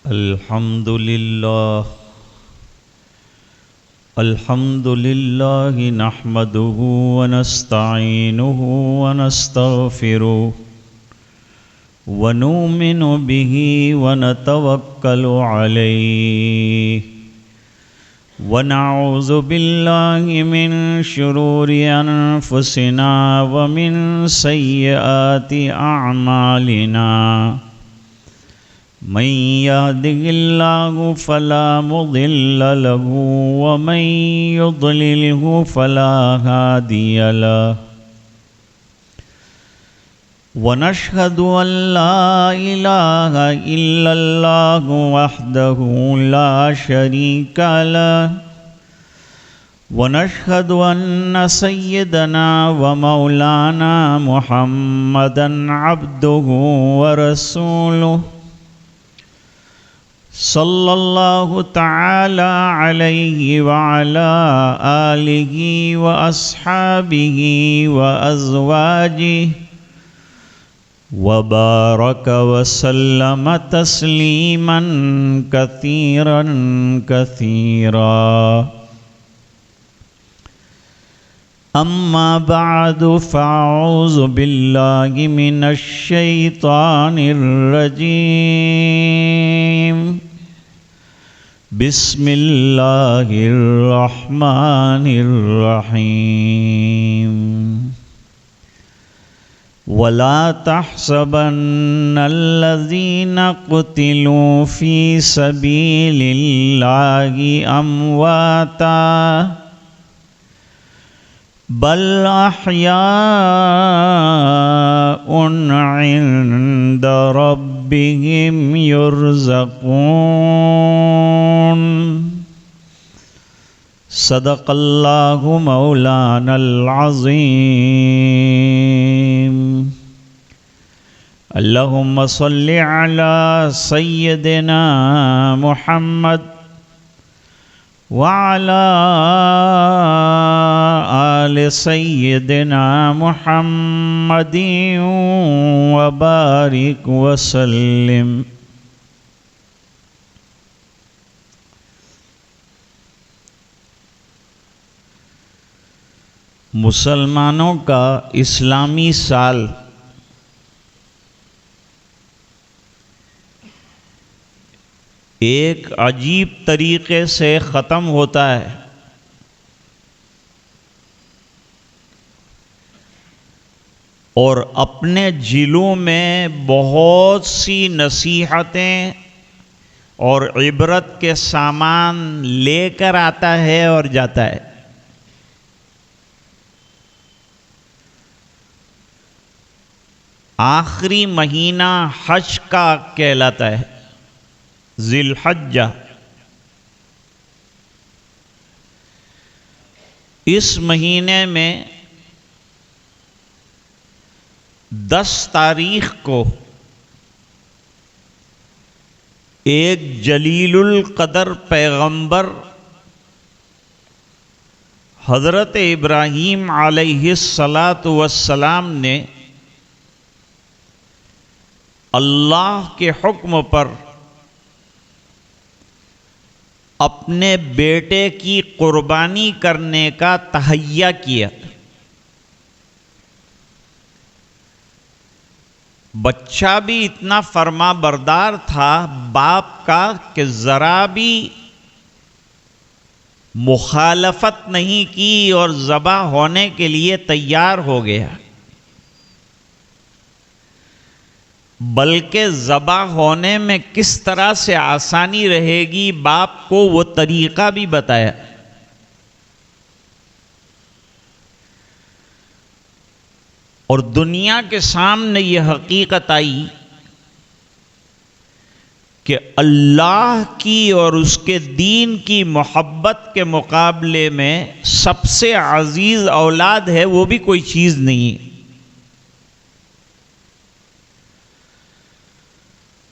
अल्हम्दुलिल्लाह नहमदुहु व नस्तईनुहु व नस्तगफिरुहु व नुमिनु बिही व नतवक्कलु अलैहि व नऊज़ु बिल्लाहि मिन शुरूरि अनफुसिना व मिन सय्यिआति अअमालिना मन यहदिहिल्लाहु फला मुदिल्ल लहु व मन युद्लिल्हु फला हादिय लहु व नशहदु अन ला इलाहा इल्लल्लाहु वहदहु ला शरीका लहु व नशहदु अन्न सय्यदना व मौलाना मुहम्मदन अब्दुहु व रसूलुहु सल्लल्लाहु तआला अलैहि व अला आलिहि व अस्हाबिहि व अज़वाजिहि व बारक व सल्लम तस्लीमन कसीरन कसीरा। अम्मा बअदु फ़अऊज़ु बिल्लाहि मिनश शैतानिर रजीम। बिस्मिल्लाहिर रहमानिर रहीम। वला तहसबन्नल्लज़ीना क़ुतिलू फ़ी सबीलिल्लाहि अमवाता बल अहयाउन इंद रब्बिहिम युरज़क़ून। सदक़ल्लाहु मौलानल अज़ीम। अल्लाहुम्मा सल्लि अला सय्यिदिना मुहम्मद व अला आलि सय्यिदिना मुहम्मदिन व बारिक व सल्लिम। मुसलमानों का इस्लामी साल एक अजीब तरीक़े से ख़त्म होता है। और अपने जिलों में बहुत सी नसीहतें और इबरत के सामान लेकर आता है और जाता है। आखिरी महीना हज का कहलाता है, ज़िलहज्जा। इस महीने में 10 तारीख को एक जलीलुल क़दर पैगंबर हज़रत इब्राहीम अलैहिस्सलातु वस्सलाम ने अल्लाह के हुक्म पर अपने बेटे की कुर्बानी करने का तहैया किया। बच्चा भी इतना फर्मा बरदार था बाप का कि ज़रा भी मुखालफत नहीं की और ज़बा होने के लिए तैयार हो गया। बल्कि ज़बा होने में किस तरह से आसानी रहेगी बाप को वो तरीक़ा भी बताया। और दुनिया के सामने ये हकीकत आई कि अल्लाह की और उसके दीन की मोहब्बत के मुकाबले में सबसे अजीज़ औलाद है वो भी कोई चीज़ नहीं है।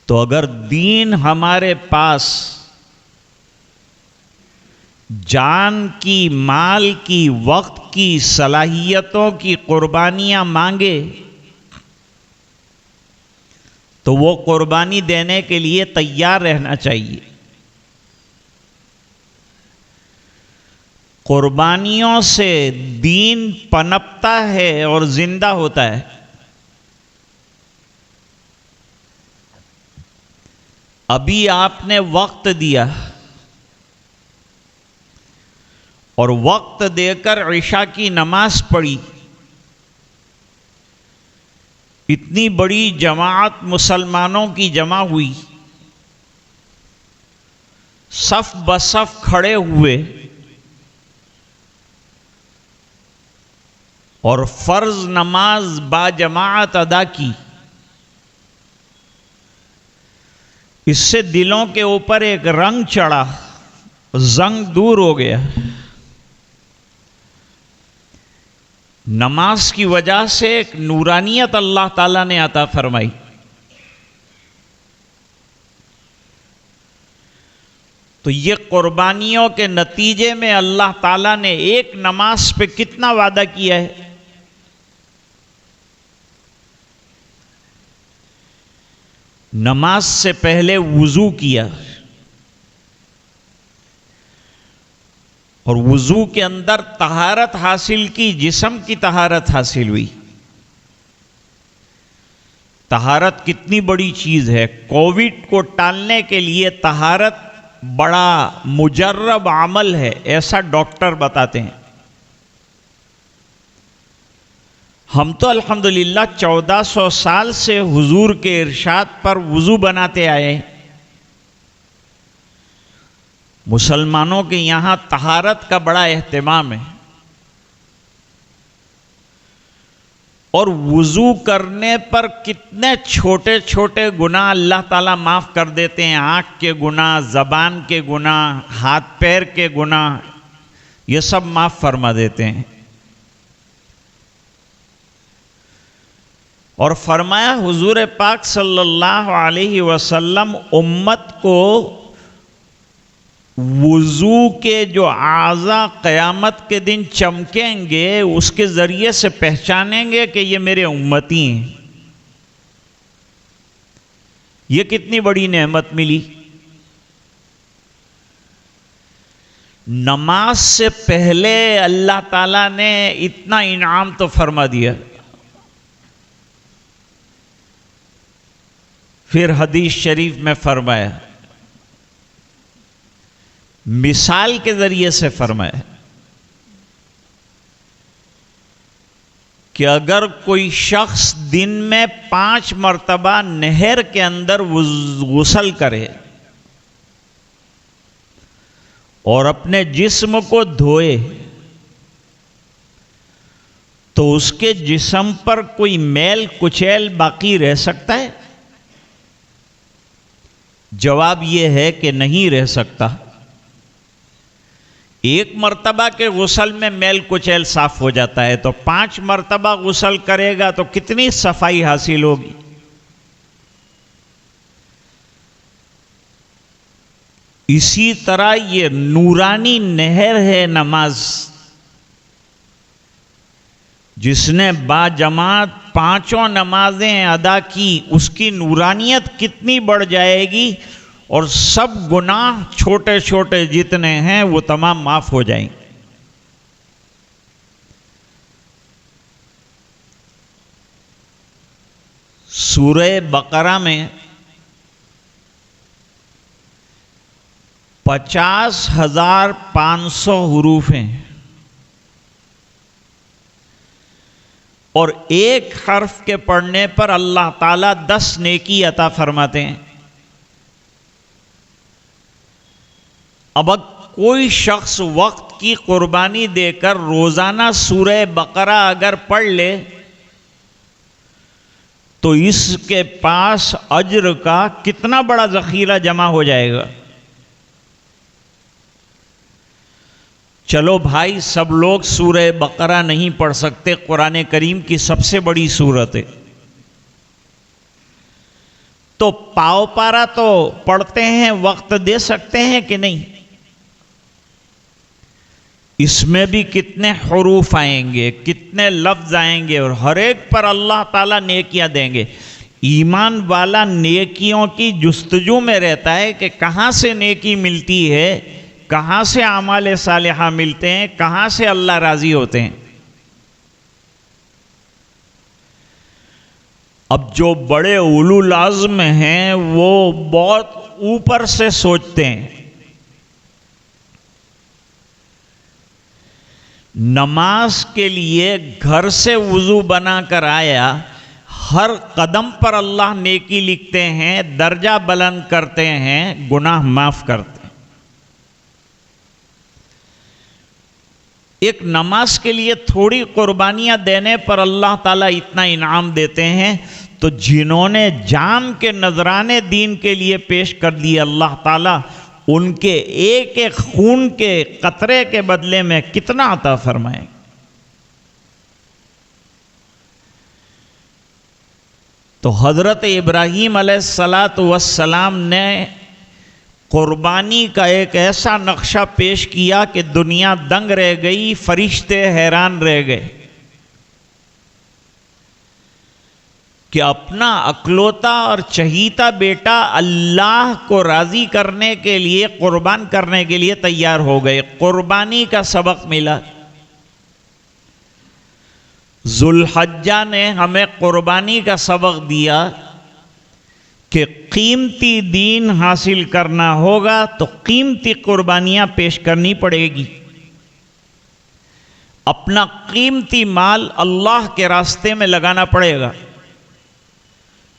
तो अगर दीन हमारे पास जान की, माल की, वक्त की, सलाहियतों की कुर्बानियां मांगे तो वो कुर्बानी देने के लिए तैयार रहना चाहिए। कुर्बानियों से दीन पनपता है और जिंदा होता है। अभी आपने वक्त दिया और वक्त देकर इशा की नमाज पढ़ी, इतनी बड़ी जमात मुसलमानों की जमा हुई, सफ बसफ खड़े हुए और फर्ज नमाज बाजमात अदा की। इससे दिलों के ऊपर एक रंग चढ़ा, जंग दूर हो गया। नमाज की वजह से एक नूरानियत अल्लाह ताला ने अता फरमाई। तो ये कुर्बानियों के नतीजे में अल्लाह ताला ने एक नमाज पे कितना वादा किया है। नमाज से पहले वुजू किया और वुजू के अंदर तहारत हासिल की, जिस्म की तहारत हासिल हुई। तहारत कितनी बड़ी चीज है। कोविड को टालने के लिए तहारत बड़ा मुजर्रब अमल है, ऐसा डॉक्टर बताते हैं। हम तो अल्हम्दुलिल्लाह 1400 साल से हुजूर के इरशाद पर वुजू बनाते आए। मुसलमानों के यहाँ तहारत का बड़ा एहतमाम है और वुजू करने पर कितने छोटे छोटे गुनाह अल्लाह ताला माफ़ कर देते हैं। आँख के गुनाह, ज़बान के गुनाह, हाथ पैर के गुनाह, ये सब माफ़ फरमा देते हैं। और फरमाया हुजूर पाक सल्लल्लाहु अलैहि वसल्लम उम्मत को वुजू के जो आज़ा क़यामत के दिन चमकेंगे, उसके ज़रिए से पहचानेंगे कि ये मेरे उम्मती हैं। ये कितनी बड़ी नेमत मिली। नमाज से पहले अल्लाह ताला ने इतना इनाम तो फरमा दिया। फिर हदीस शरीफ में फरमाया, मिसाल के जरिए से फरमाया कि अगर कोई शख्स दिन में 5 मर्तबा नहर के अंदर गुस्ल करे और अपने जिस्म को धोए तो उसके जिस्म पर कोई मैल कुचैल बाकी रह सकता है? जवाब यह है कि नहीं रह सकता। एक मर्तबा के गुस्ल में मैल कुचैल साफ हो जाता है, तो 5 मर्तबा गुस्ल करेगा तो कितनी सफाई हासिल होगी। इसी तरह ये नूरानी नहर है नमाज। जिसने बाजमात 5 नमाजें अदा की, उसकी नूरानियत कितनी बढ़ जाएगी और सब गुनाह छोटे छोटे जितने हैं वो तमाम माफ हो जाएंगे। सूरह बकरा में 50,500 हुरूफ हैं और एक हर्फ के पढ़ने पर अल्लाह ताला 10 नेकी अता फरमाते हैं। अब कोई शख्स वक्त की कुर्बानी देकर रोजाना सूरह बकरा अगर पढ़ ले तो इसके पास अज्र का कितना बड़ा जखीरा जमा हो जाएगा। चलो भाई, सब लोग सूरह बकरा नहीं पढ़ सकते, कुरान करीम की सबसे बड़ी सूरत है, तो पाव पारा तो पढ़ते हैं, वक्त दे सकते हैं कि नहीं? इसमें भी कितने हुरूफ आएंगे, कितने लफ्ज आएंगे और हर एक पर अल्लाह ताला नेकियां देंगे। ईमान वाला नेकियों की जुस्तजू में रहता है कि कहाँ से नेकी मिलती है, कहाँ से आमाल सालिहा मिलते हैं, कहाँ से अल्लाह राजी होते हैं। अब जो बड़े उलुल आज़्म हैं वो बहुत ऊपर से सोचते हैं। नमाज के लिए घर से वुज़ू बनाकर आया, हर कदम पर अल्लाह नेकी लिखते हैं, दर्जा बुलंद करते हैं, गुनाह माफ करते हैं। एक नमाज के लिए थोड़ी कुर्बानियां देने पर अल्लाह ताला इतना इनाम देते हैं, तो जिन्होंने जान के नजराने दीन के लिए पेश कर दिए, अल्लाह ताला उनके एक एक खून के कतरे के बदले में कितना अता फरमाएंगे। तो हजरत इब्राहीम अलैहिस्सलातु वस्सलाम ने कुर्बानी का एक ऐसा नक्शा पेश किया कि दुनिया दंग रह गई, फरिश्ते हैरान रह गए कि अपना अकलौता और चहीता बेटा अल्लाह को राजी करने के लिए, कुर्बान करने के लिए तैयार हो गए। कुर्बानी का सबक मिला। जुल्हज्जा ने हमें कुर्बानी का सबक दिया कि कीमती दीन हासिल करना होगा तो कीमती कुर्बानियां पेश करनी पड़ेगी। अपना कीमती माल अल्लाह के रास्ते में लगाना पड़ेगा,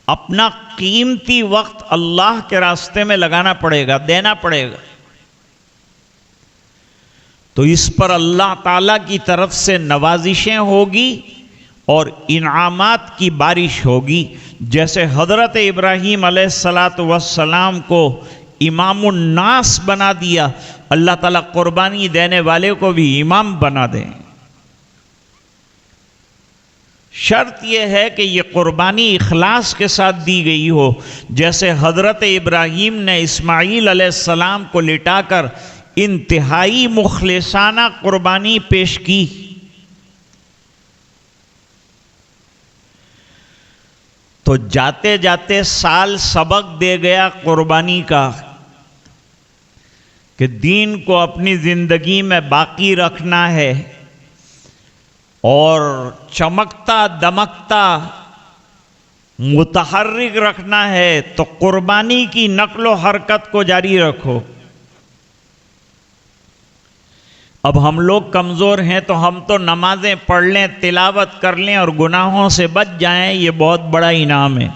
अपना कीमती वक्त अल्लाह के रास्ते में लगाना पड़ेगा, देना पड़ेगा। तो इस पर अल्लाह ताला की तरफ से नवाजिशें होगी और इनामात की बारिश होगी। जैसे हज़रत इब्राहीम अलैहिस्सलातु वस्सलाम को इमामुन नास बना दिया, अल्लाह ताला कुर्बानी देने वाले को भी इमाम बना दें। शर्त यह है कि यह कुर्बानी इखलास के साथ दी गई हो। जैसे हज़रत इब्राहीम ने इस्माईल अलैहिस्सलाम को लिटाकर इंतहाई मुखलिसाना कुर्बानी पेश की। तो जाते जाते साल सबक दे गया कुर्बानी का कि दीन को अपनी जिंदगी में बाकी रखना है और चमकता दमकता मुतहर्रिक रखना है, तो कुर्बानी की नक्लो हरकत को जारी रखो। अब हम लोग कमज़ोर हैं तो हम तो नमाजें पढ़ लें, तिलावत कर लें और गुनाहों से बच जाएं, ये बहुत बड़ा इनाम है।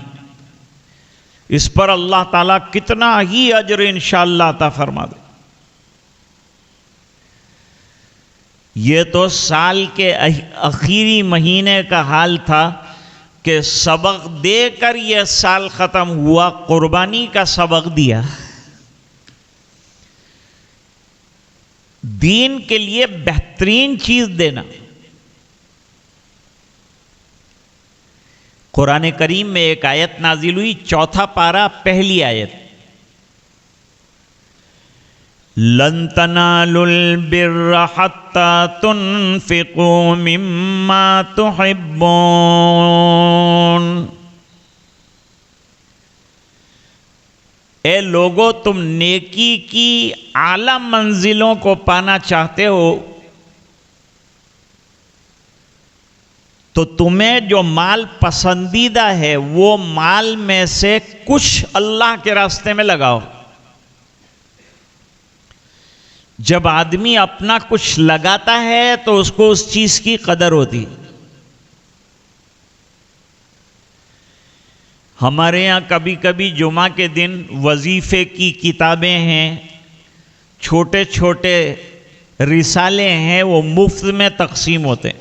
इस पर अल्लाह ताला कितना ही अजर इंशाअल्लाह अता फरमा दे। ये तो साल के आखिरी महीने का हाल था कि सबक देकर यह साल ख़त्म हुआ, कुर्बानी का सबक दिया। दीन के लिए बेहतरीन चीज देना। कुरान करीम में एक आयत नाजिल हुई, चौथा पारा, पहली आयत, लन तनालुल बिर्रा हत्ता तुनफिकू मिम्मा तुहिब्बून। ए लोगो, तुम नेकी की आला मंजिलों को पाना चाहते हो तो तुम्हें जो माल पसंदीदा है वो माल में से कुछ अल्लाह के रास्ते में लगाओ। जब आदमी अपना कुछ लगाता है तो उसको उस चीज की कदर होती। हमारे यहाँ कभी कभी जुमा के दिन वजीफे की किताबें हैं, छोटे छोटे रिसाले हैं, वो मुफ्त में तकसीम होते हैं।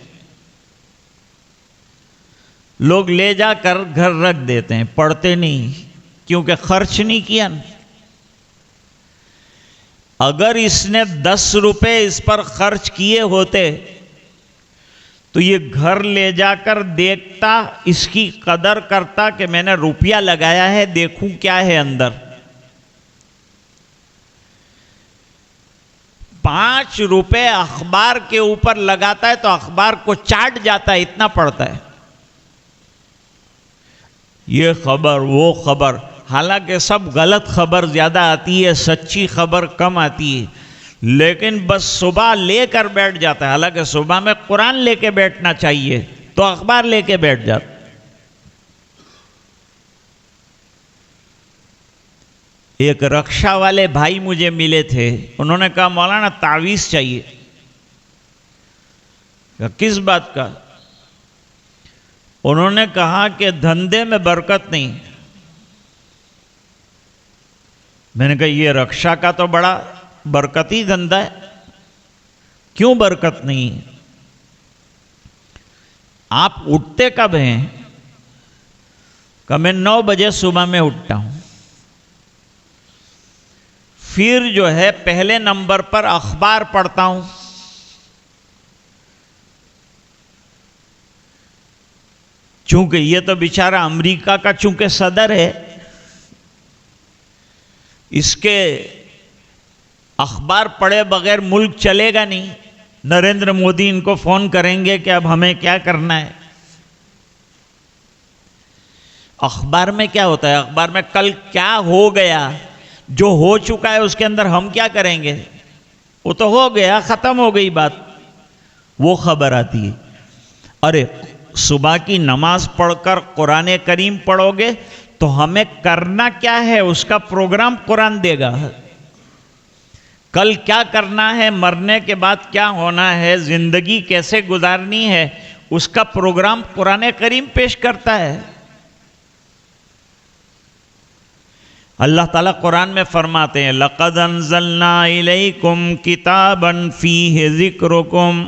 लोग ले जाकर घर रख देते हैं, पढ़ते नहीं, क्योंकि खर्च नहीं किया ना। अगर इसने 10 रुपए इस पर खर्च किए होते तो ये घर ले जाकर देखता, इसकी कदर करता कि मैंने रुपया लगाया है, देखूं क्या है अंदर। 5 रुपए अखबार के ऊपर लगाता है तो अखबार को चाट जाता है, इतना पड़ता है। ये खबर वो खबर, हालांकि सब गलत खबर ज़्यादा आती है, सच्ची खबर कम आती है। लेकिन बस सुबह लेकर बैठ जाता है, हालांकि सुबह में कुरान लेके बैठना चाहिए, तो अखबार लेके बैठ जाता। एक रक्षा वाले भाई मुझे मिले थे, उन्होंने कहा मौलाना तावीज़ चाहिए। किस बात का? उन्होंने कहा कि धंधे में बरकत नहीं। मैंने कहा ये रक्षा का तो बड़ा बरकती धंधा है, क्यों बरकत नहीं? आप उठते कब हैं? कहा मैं 9 बजे सुबह में उठता हूं। फिर जो है पहले नंबर पर अखबार पढ़ता हूं। चूंकि ये तो बेचारा अमेरिका का चूंकि सदर है, इसके अखबार पढ़े बगैर मुल्क चलेगा नहीं। नरेंद्र मोदी इनको फोन करेंगे कि अब हमें क्या करना है। अखबार में क्या होता है? अखबार में कल क्या हो गया, जो हो चुका है उसके अंदर हम क्या करेंगे, वो तो हो गया, खत्म हो गई बात, वो खबर आती है। अरे सुबह की नमाज पढ़कर कुरान करीम पढ़ोगे तो हमें करना क्या है उसका प्रोग्राम कुरान देगा। कल क्या करना है, मरने के बाद क्या होना है, जिंदगी कैसे गुजारनी है, उसका प्रोग्राम कुरान करीम पेश करता है। अल्लाह ताला कुरान में फरमाते हैं लक़द अंज़लना इलैकुम किताबन फ़ीहि ज़िक्रुकुम,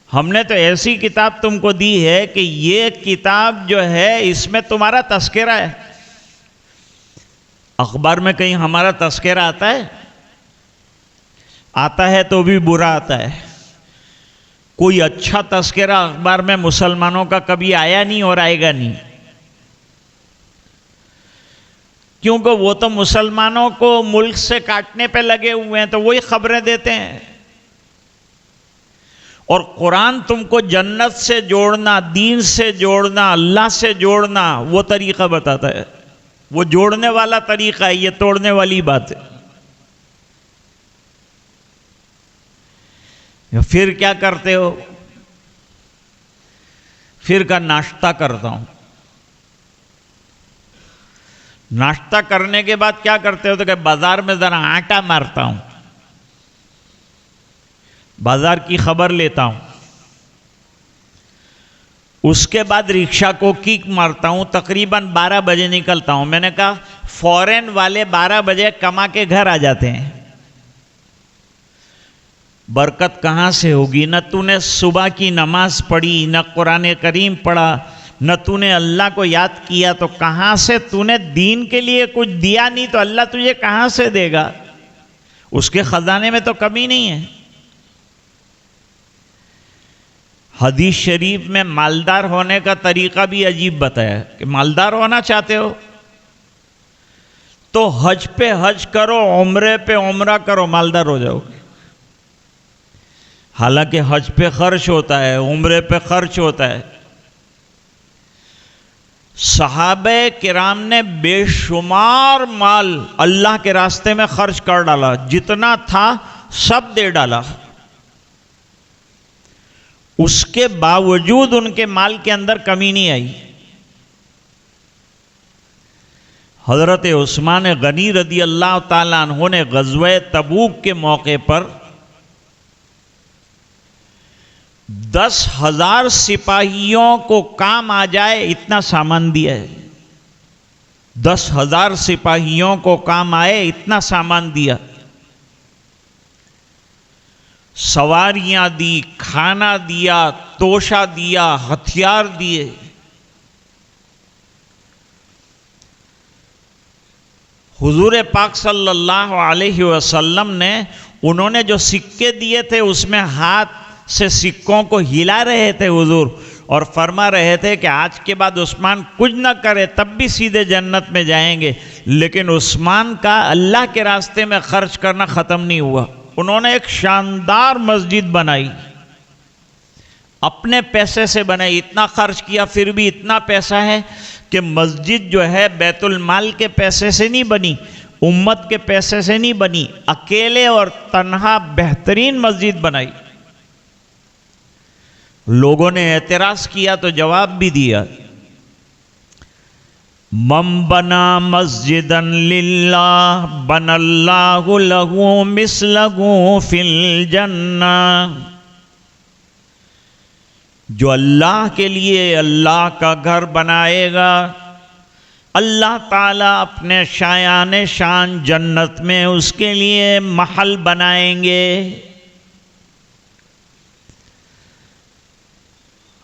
हमने तो ऐसी किताब तुमको दी है कि ये किताब जो है इसमें तुम्हारा तस्करा है। अखबार में कहीं हमारा तस्करा आता है? आता है तो भी बुरा आता है। कोई अच्छा तस्करा अखबार में मुसलमानों का कभी आया नहीं और आएगा नहीं, क्योंकि वो तो मुसलमानों को मुल्क से काटने पे लगे हुए हैं, तो वही खबरें देते हैं। और कुरान तुमको जन्नत से जोड़ना, दीन से जोड़ना, अल्लाह से जोड़ना, वो तरीका बताता है। वो जोड़ने वाला तरीका है, ये तोड़ने वाली बात है। फिर क्या करते हो? फिर का नाश्ता करता हूं। नाश्ता करने के बाद क्या करते हो? तो क्या बाजार में जरा आटा मारता हूं, बाजार की खबर लेता हूं। उसके बाद रिक्शा को किक मारता हूं, तकरीबन 12 बजे निकलता हूं। मैंने कहा फॉरेन वाले 12 बजे कमा के घर आ जाते हैं, बरकत कहां से होगी? न तूने सुबह की नमाज पढ़ी, न कुरान करीम पढ़ा, न तूने अल्लाह को याद किया, तो कहां से तूने दीन के लिए कुछ दिया नहीं तो अल्लाह तुझे कहां से देगा? उसके खजाने में तो कमी नहीं है। हदीस शरीफ में मालदार होने का तरीका भी अजीब बताया कि मालदार होना चाहते हो तो हज पे हज करो, उम्रे पे उम्रा करो, मालदार हो जाओगे। हालांकि हज पे खर्च होता है, उम्रे पे खर्च होता है। सहाबे किराम ने बेशुमार माल अल्लाह के रास्ते में खर्च कर डाला, जितना था सब दे डाला। उसके बावजूद उनके माल के अंदर कमी नहीं आई। हजरत उस्मान गनी रदी अल्लाह ताला अन्हु ने गज़वे तबूक के मौके पर 10,000 सिपाहियों को काम आ जाए इतना सामान दिया है। 10,000 सिपाहियों को काम आए इतना सामान दिया। सवारियां दी, खाना दिया, तोशा दिया, हथियार दिए। हुजूर पाक सल्लल्लाहु अलैहि वसल्लम ने उन्होंने जो सिक्के दिए थे उसमें हाथ से सिक्कों को हिला रहे थे हुजूर, और फरमा रहे थे कि आज के बाद उस्मान कुछ न करे तब भी सीधे जन्नत में जाएंगे। लेकिन उस्मान का अल्लाह के रास्ते में खर्च करना ख़त्म नहीं हुआ। उन्होंने एक शानदार मस्जिद बनाई, अपने पैसे से बनाई, इतना खर्च किया, फिर भी इतना पैसा है कि मस्जिद जो है बैतुल माल के पैसे से नहीं बनी, उम्मत के पैसे से नहीं बनी, अकेले और तन्हा बेहतरीन मस्जिद बनाई। लोगों ने एतराज किया तो जवाब भी दिया, मम बना मस्जिदन लिल्लाह बनल्लाहु लहू मिसलहू फिल जन्ना। जो अल्लाह के लिए अल्लाह का घर बनाएगा, अल्लाह ताला अपने शायान शान जन्नत में उसके लिए महल बनाएंगे।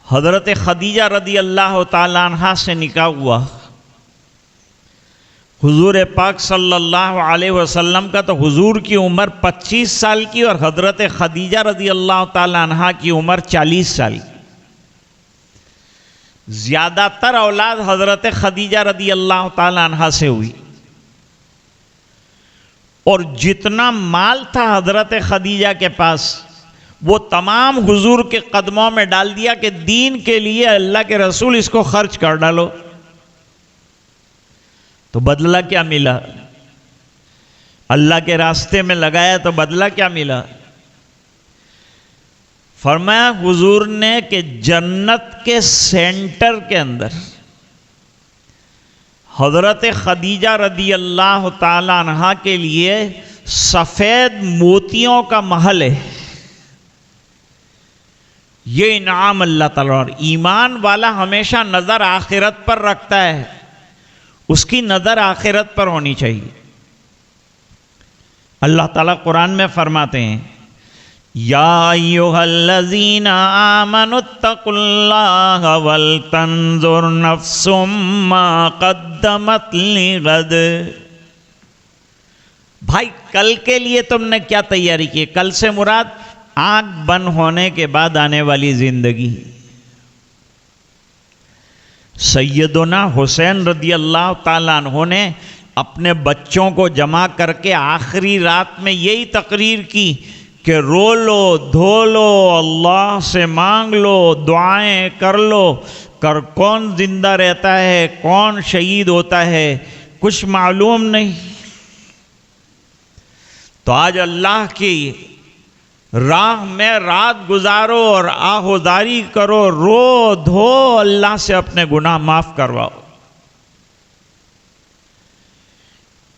हज़रत खदीजा रदी अल्लाह ताला अन्हा से निकाह हुआ। हुजूर पाक सल्लल्लाहु अलैहि वसल्लम का तो हुजूर की उम्र 25 साल की और हज़रत खदीजा रदी अल्लाह ताला अन्हा की उम्र 40 साल की। ज़्यादातर औलाद हज़रत खदीजा रदी अल्लाह ताला अन्हा से हुई और जितना माल था हज़रत खदीजा के पास वो तमाम हुजूर के कदमों में डाल दिया कि दीन के लिए अल्लाह के रसूल इसको खर्च कर डालो। तो बदला क्या मिला? अल्लाह के रास्ते में लगाया तो बदला क्या मिला? फरमाया हुजूर ने कि जन्नत के सेंटर के अंदर हज़रत खदीजा रदी अल्लाह ताला अन्हा के लिए सफ़ेद मोतियों का महल है। ये इनाम अल्लाह ताला, और ईमान वाला हमेशा नज़र आखिरत पर रखता है, उसकी नज़र आखिरत पर होनी चाहिए। अल्लाह ताला कुरान में फरमाते हैं, या अय्युहल्लज़ीना आमनुत्तकुल्लाह वल तंजुर नफ्सुम मा क़द्दमत लिग़द। भाई कल के लिए तुमने क्या तैयारी की? कल से मुराद आँख बंद होने के बाद आने वाली जिंदगी। सैयदना हुसैन रदी अल्लाह ताला अन्हु ने अपने बच्चों को जमा करके आखिरी रात में यही तकरीर की कि रो लो, धो लो, अल्लाह से मांग लो, दुआएं कर लो, कर कौन जिंदा रहता है, कौन शहीद होता है, कुछ मालूम नहीं। तो आज अल्लाह की राह में रात गुजारो और आहोदारी करो, रो धो, अल्लाह से अपने गुनाह माफ करवाओ।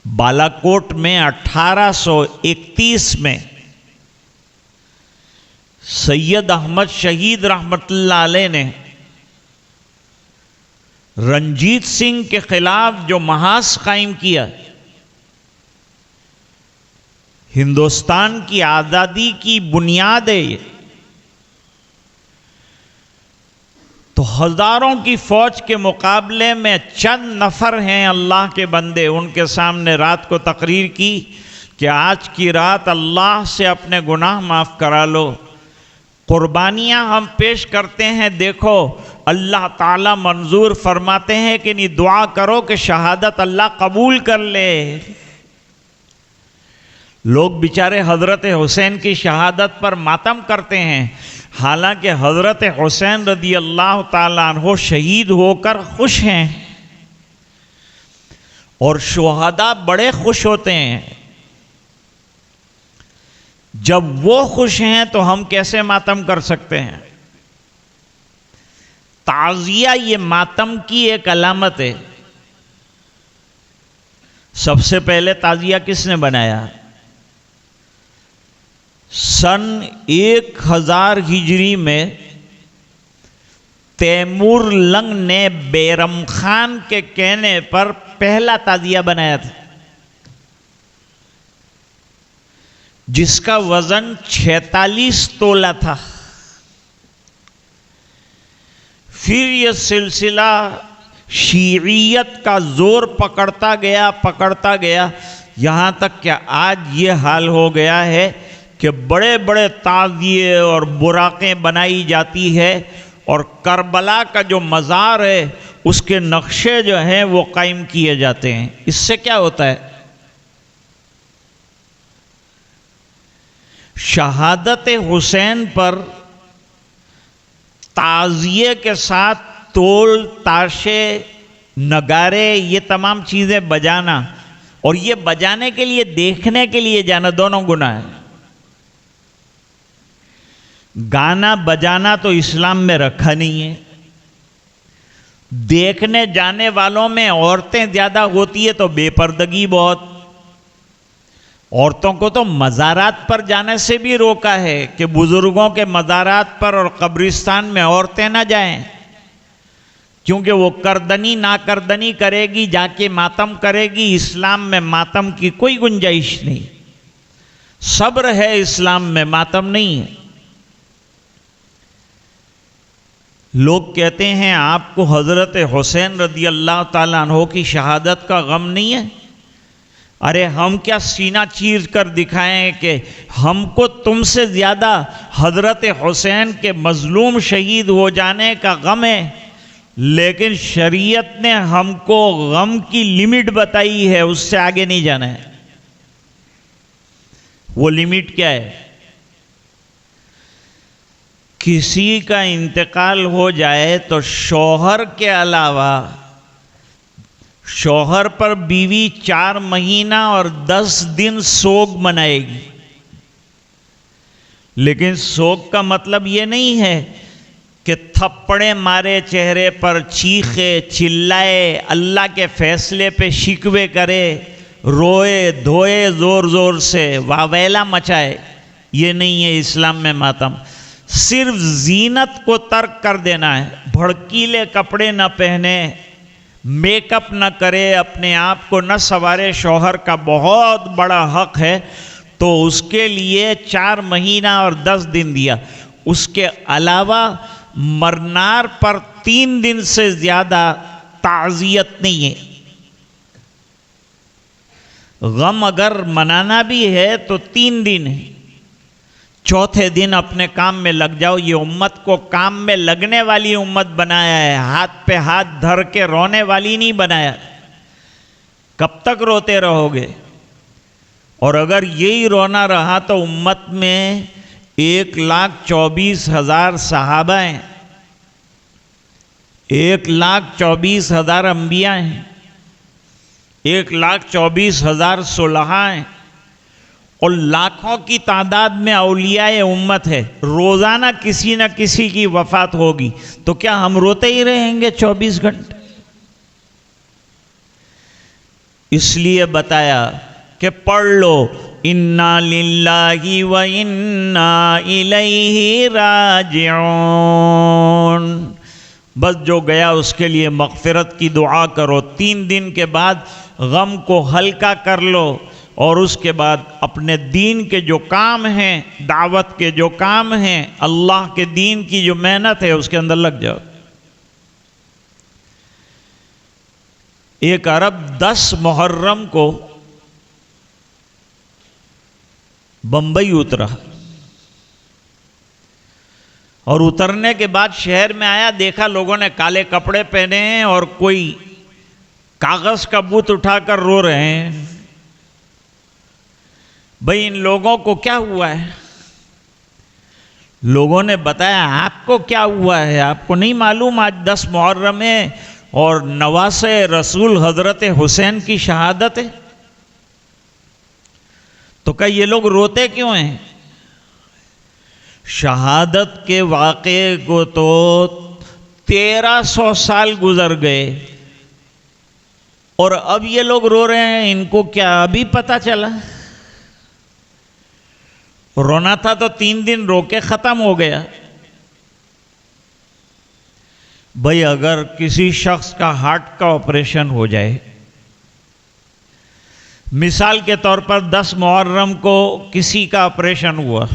बालाकोट में 1831 में सैयद अहमद शहीद रहमतुल्लाह अलैह ने रंजीत सिंह के खिलाफ जो महाज कायम किया, हिंदुस्तान की आज़ादी की बुनियाद है ये। तो हज़ारों की फौज के मुकाबले में चंद नफ़र हैं अल्लाह के बंदे, उनके सामने रात को तकरीर की कि आज की रात अल्लाह से अपने गुनाह माफ़ करा लो। कुर्बानियाँ हम पेश करते हैं, देखो अल्लाह ताला मंजूर फरमाते हैं कि नहीं, दुआ करो कि शहादत अल्लाह कबूल कर ले। लोग बेचारे हज़रत हुसैन की शहादत पर मातम करते हैं, हालांकि हज़रत हुसैन रदी अल्लाह ताला अन्हु शहीद होकर खुश हैं और शुहदा बड़े खुश होते हैं। जब वो खुश हैं तो हम कैसे मातम कर सकते हैं? ताज़िया ये मातम की एक अलामत है। सबसे पहले ताज़िया किसने बनाया? सन 1000 हिजरी में तैमूर लंग ने बैरम खान के कहने पर पहला ताज़िया बनाया था, जिसका वजन 46 तोला था। फिर यह सिलसिला शीइयत का जोर पकड़ता गया, यहाँ तक कि आज ये हाल हो गया है कि बड़े बड़े ताज़िए और बुराकें बनाई जाती है और करबला का जो मज़ार है उसके नक्शे जो हैं वो कायम किए जाते हैं। इससे क्या होता है? शहादत हुसैन पर ताज़िए के साथ तोल, ताशे, नगारे, ये तमाम चीज़ें बजाना, और ये बजाने के लिए, देखने के लिए जाना, दोनों गुनाह है। गाना बजाना तो इस्लाम में रखा नहीं है। देखने जाने वालों में औरतें ज़्यादा होती है तो बेपर्दगी बहुत। औरतों को तो मज़ारात पर जाने से भी रोका है कि बुज़ुर्गों के मज़ारात पर और कब्रिस्तान में औरतें ना जाएं, क्योंकि वो करदनी नाकरदनी करेगी, जाके मातम करेगी। इस्लाम में मातम की कोई गुंजाइश नहीं। सब्र है इस्लाम में, मातम नहीं है। लोग कहते हैं आपको हज़रत हुसैन रज़ी अल्लाह ताला अन्हो की शहादत का गम नहीं है। अरे हम क्या सीना चीर कर दिखाएं कि हमको तुमसे ज़्यादा हज़रत हुसैन के मज़लूम शहीद हो जाने का गम है, लेकिन शरीयत ने हमको गम की लिमिट बताई है, उससे आगे नहीं जाना है। वो लिमिट क्या है? किसी का इंतकाल हो जाए तो शौहर के अलावा, शौहर पर बीवी 4 महीना और 10 दिन सोग मनाएगी। लेकिन सोग का मतलब ये नहीं है कि थप्पड़े मारे चेहरे पर, चीखे चिल्लाए, अल्लाह के फैसले पे शिकवे करे, रोए धोए ज़ोर ज़ोर से, वावेला मचाए। ये नहीं है इस्लाम में मातम। सिर्फ जीनत को तर्क कर देना है। भड़कीले कपड़े न पहने, मेकअप न करे, अपने आप को न संवारे, शौहर का बहुत बड़ा हक है, तो उसके लिए 4 महीना और 10 दिन दिया। उसके अलावा मरनार पर 3 दिन से ज़्यादा ताज़ियत नहीं है। गम अगर मनाना भी है तो 3 दिन है। चौथे दिन अपने काम में लग जाओ। ये उम्मत को काम में लगने वाली उम्मत बनाया है, हाथ पे हाथ धर के रोने वाली नहीं बनाया। कब तक रोते रहोगे? और अगर यही रोना रहा तो उम्मत में 1,24,000 सहाबा हैं, 1,24,000 अंबिया हैं, 1,24,000 सुलहा हैं, और लाखों की तादाद में औलियाए उम्मत है। रोज़ाना किसी न किसी की वफ़ात होगी, तो क्या हम रोते ही रहेंगे 24 घंटे? इसलिए बताया कि पढ़ लो, इन्ना लिल्लाहि व इन्ना इलैहि राजिऊन। बस जो गया उसके लिए मग़फ़िरत की दुआ करो। 3 दिन के बाद गम को हल्का कर लो, और उसके बाद अपने दीन के जो काम हैं, दावत के जो काम हैं, अल्लाह के दीन की जो मेहनत है, उसके अंदर लग जाओ। एक अरब 10 मुहर्रम को बंबई उतरा, और उतरने के बाद शहर में आया, देखा लोगों ने काले कपड़े पहने हैं और कोई कागज का बूत उठाकर रो रहे हैं। भाई इन लोगों को क्या हुआ है? लोगों ने बताया, आपको क्या हुआ है? आपको नहीं मालूम आज 10 मुहर्रम है और नवासे रसूल हजरत हुसैन की शहादत है? तो क्या ये लोग रोते क्यों हैं? शहादत के वाक़े को तो 1300 साल गुजर गए, और अब ये लोग रो रहे हैं। इनको क्या अभी पता चला? रोना था तो 3 दिन रोके ख़त्म हो गया। भाई अगर किसी शख्स का हार्ट का ऑपरेशन हो जाए, मिसाल के तौर पर 10 मुहर्रम को किसी का ऑपरेशन हुआ,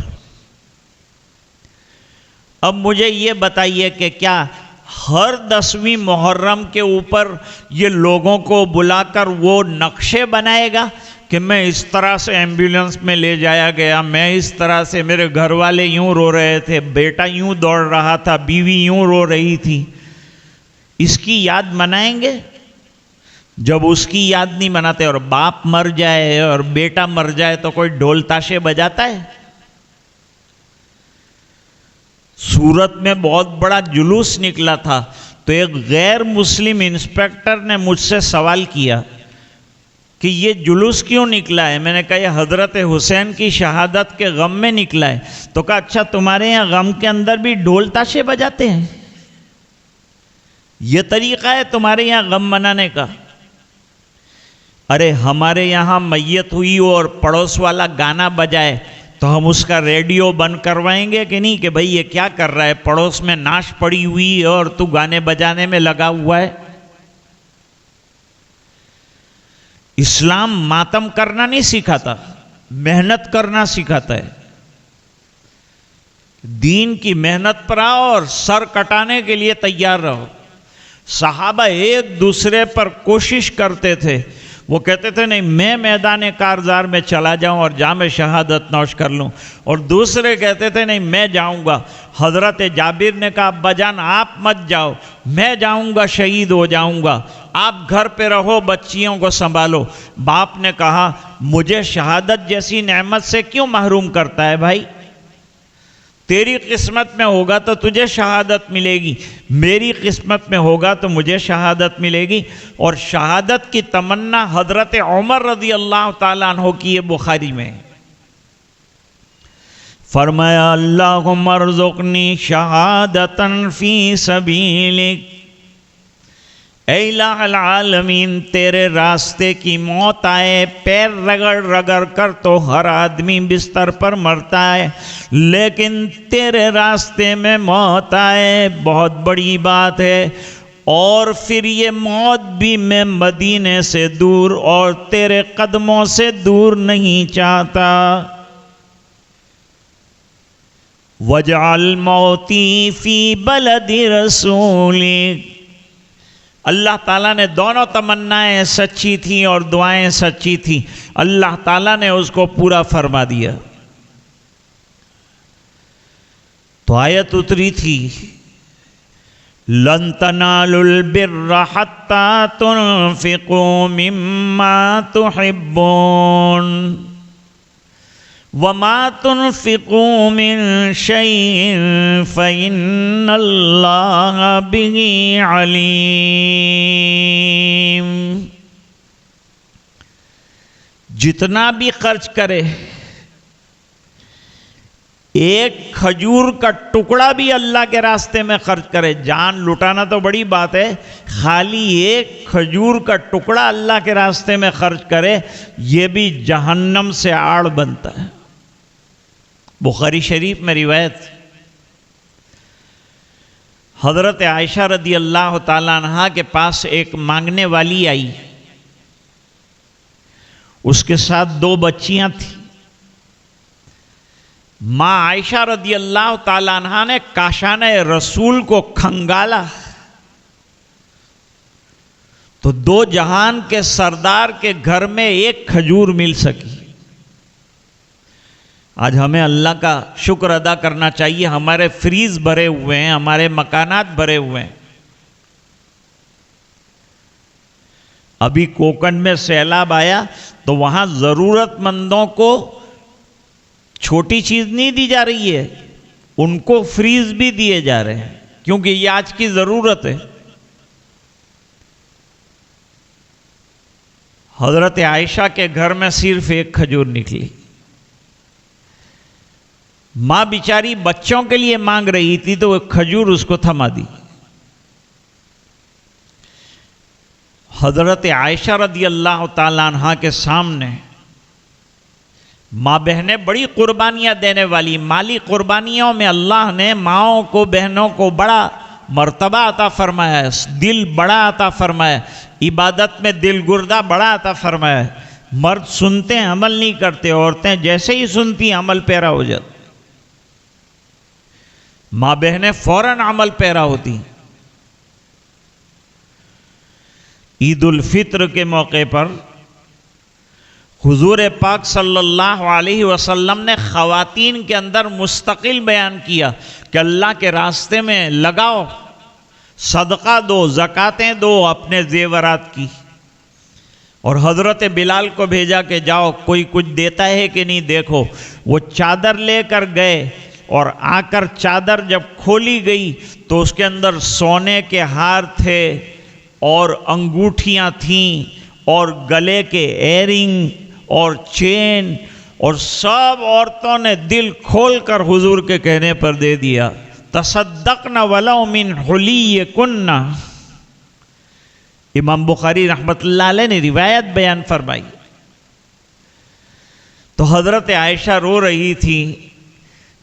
अब मुझे ये बताइए कि क्या हर 10वीं मुहर्रम के ऊपर ये लोगों को बुलाकर वो नक्शे बनाएगा कि मैं इस तरह से एम्बुलेंस में ले जाया गया, मैं इस तरह से, मेरे घर वाले यूं रो रहे थे, बेटा यूं दौड़ रहा था, बीवी यूं रो रही थी, इसकी याद मनाएंगे? जब उसकी याद नहीं मनाते और बाप मर जाए और बेटा मर जाए तो कोई ढोल ताशे बजाता है? सूरत में बहुत बड़ा जुलूस निकला था, तो एक गैर मुस्लिम इंस्पेक्टर ने मुझसे सवाल किया कि ये जुलूस क्यों निकला है। मैंने कहा ये हज़रत हुसैन की शहादत के गम में निकला है। तो कहा अच्छा तुम्हारे यहाँ गम के अंदर भी ढोल ताशे बजाते हैं, ये तरीक़ा है तुम्हारे यहाँ गम मनाने का। अरे हमारे यहाँ मैयत हुई और पड़ोस वाला गाना बजाए तो हम उसका रेडियो बंद करवाएंगे कि नहीं, कि भाई ये क्या कर रहा है, पड़ोस में नाश पड़ी हुई है और तू गाने बजाने में लगा हुआ है। इस्लाम मातम करना नहीं सिखाता, मेहनत करना सिखाता है। दीन की मेहनत पर आओ और सर कटाने के लिए तैयार रहो। सहाबा एक दूसरे पर कोशिश करते थे, वो कहते थे नहीं मैं मैदान कारज़ार में चला जाऊं और जामे शहादत नौश कर लूं, और दूसरे कहते थे नहीं मैं जाऊंगा। हज़रत जाबिर ने कहा अब्बाजान आप मत जाओ, मैं जाऊंगा, शहीद हो जाऊंगा, आप घर पे रहो, बच्चियों को संभालो। बाप ने कहा मुझे शहादत जैसी नेमत से क्यों महरूम करता है भाई, तेरी किस्मत में होगा तो तुझे शहादत मिलेगी, मेरी किस्मत में होगा तो मुझे शहादत मिलेगी। और शहादत की तमन्ना हज़रत उमर रज़ी अल्लाह ताला अन्हु की, बुखारी में फरमाया अल्लाहुम्मा अर्ज़ुक़नी शहादतन फ़ी सबीलिक, ऐ इलाहुल आलमीन तेरे रास्ते की मौत आए, पैर रगड़ रगड़ कर तो हर आदमी बिस्तर पर मरता है, लेकिन तेरे रास्ते में मौत आए बहुत बड़ी बात है। और फिर ये मौत भी मैं मदीने से दूर और तेरे कदमों से दूर नहीं चाहता। वजअल मौती फ़ी बलदि रसूलिक, अल्लाह ताला ने दोनों तमन्नाएं सच्ची थी और दुआएं सच्ची थी, अल्लाह ताला ने उसको पूरा फरमा दिया। तो आयत उतरी थी लन तनालुल बिर्रा हत्ता तुनफिकू मिम्मा तुहिब्बून वमा तुनफिकू मिन शैइन फ़इन्नल्लाह बिही अलीम। जितना भी खर्च करे, एक खजूर का टुकड़ा भी अल्लाह के रास्ते में खर्च करे, जान लुटाना तो बड़ी बात है, खाली एक खजूर का टुकड़ा अल्लाह के रास्ते में खर्च करे, ये भी जहन्नम से आड़ बनता है। बुखारी शरीफ में रिवायत, हज़रत आयशा रदी अल्लाह ताला अन्हा के पास एक मांगने वाली आई, उसके साथ 2 बच्चियां थी। माँ आयशा रदी अल्लाह ताला अन्हा ने काशाने रसूल को खंगाला तो 2 जहान के सरदार के घर में एक खजूर मिल सकी। आज हमें अल्लाह का शुक्र अदा करना चाहिए, हमारे फ्रीज भरे हुए हैं, हमारे मकानात भरे हुए हैं। अभी कोकण में सैलाब आया तो वहां जरूरतमंदों को छोटी चीज नहीं दी जा रही है, उनको फ्रीज भी दिए जा रहे हैं, क्योंकि ये आज की जरूरत है। हजरत आयशा के घर में सिर्फ एक खजूर निकली। मां बिचारी बच्चों के लिए मांग रही थी तो वो खजूर उसको थमा दी। हजरत आयशा रदी अल्लाह ताला अन्हा के सामने माँ बहनें बड़ी कुर्बानियां देने वाली, माली कुर्बानियों में अल्लाह ने माओं को, बहनों को बड़ा मर्तबा अता फरमाया है, दिल बड़ा अता फरमाया, इबादत में दिल गुर्दा बड़ा अता फरमाया। मर्द सुनते हैं अमल नहीं करते, औरतें जैसे ही सुनती अमल पैरा हो जाती, माँ बहनें फौरन अमल पैरा होती। ईद उल फित्र के मौके पर हुजूर पाक सल्लल्लाहु अलैहि वसल्लम ने ख़वातीन के अंदर मुस्तकिल बयान किया कि अल्लाह के रास्ते में लगाओ, सदका दो, ज़कातें दो अपने ज़ेवरात की। और हज़रत बिलाल को भेजा कि जाओ कोई कुछ देता है कि नहीं देखो। वो चादर लेकर गए, और आकर चादर जब खोली गई तो उसके अंदर सोने के हार थे और अंगूठियां थीं और गले के एयरिंग और चेन, और सब औरतों ने दिल खोलकर हुजूर के कहने पर दे दिया। तसद्दक़ना वलौ मिन हुलियकुन्ना। इमाम बुखारी रहमतुल्लाह अलैह ने रिवायत बयान फरमाई। तो हज़रत आयशा रो रही थी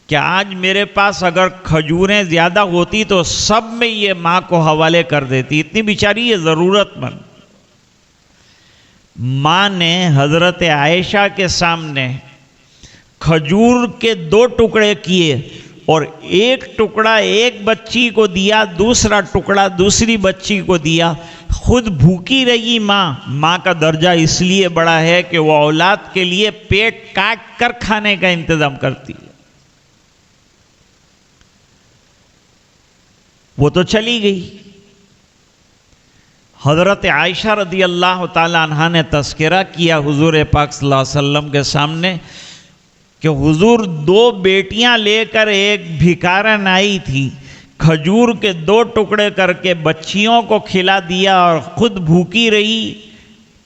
कि आज मेरे पास अगर खजूरें ज़्यादा होती तो सब में ये माँ को हवाले कर देती, इतनी बेचारी ये ज़रूरतमंद। माँ ने हज़रत आयशा के सामने खजूर के 2 टुकड़े किए और एक टुकड़ा एक बच्ची को दिया, दूसरा टुकड़ा दूसरी बच्ची को दिया। खुद भूखी रही माँ। माँ का दर्जा इसलिए बड़ा है कि वो औलाद के लिए पेट काट कर खाने का इंतजाम करती है। वो तो चली गई। हज़रत आयशा रदी अल्लाह ताला अन्हा ने तज़किरा किया हुजूर पाक सल्लल्लाहु अलैहि वसल्लम के सामने कि हुजूर 2 बेटियां लेकर एक भिखारन आई थी, खजूर के 2 टुकड़े करके बच्चियों को खिला दिया और खुद भूखी रही,